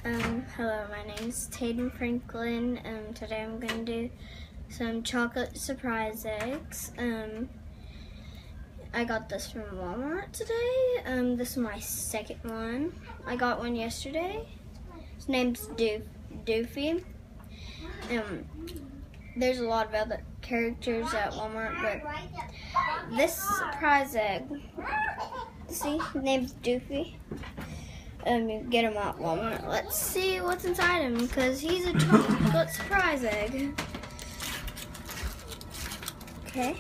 Hello, my name is Tatum Franklin. Today I'm going to do some chocolate surprise eggs. I got this from Walmart today. This is my second one. I got one yesterday. His name's Doofy. There's a lot of other characters at Walmart, but this surprise egg, see, his name's Doofy. You get him at Walmart. Let's see what's inside him, because he's a chocolate surprise egg. Okay.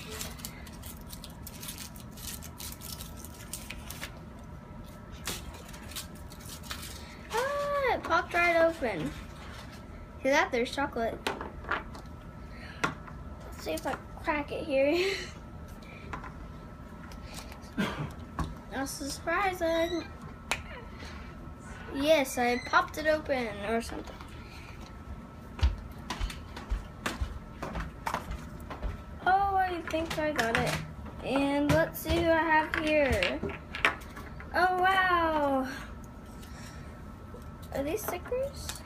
Ah, it popped right open. See that? There's chocolate. Let's see if I crack it here. That's a surprise egg. Yes, I popped it open or something. Oh, I think I got it. And let's see who I have here. Oh, wow. Are these stickers?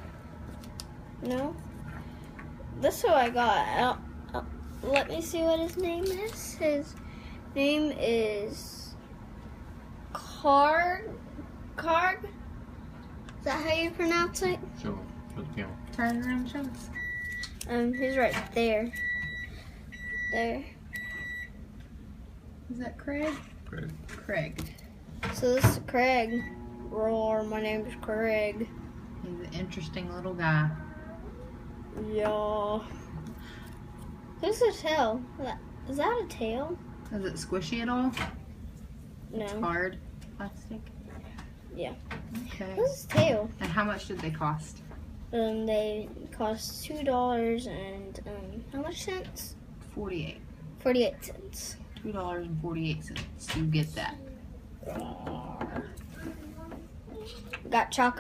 No. This is who I got. Let me see what his name is. His name is Carg. Is that how you pronounce it? Show the camera. Turn around and show us. He's right there. There. Is that Craig? Great. Craig. So this is Craig. Roar, my name is Craig. He's an interesting little guy. Yeah. Who's the tail? Is that a tail? Is it squishy at all? No. It's hard. Plastic? Yeah. Okay. Who's his tail? And how much did they cost? They cost $2 and how much cents? 48. 48 cents. $2.48. You get that. Got chocolate.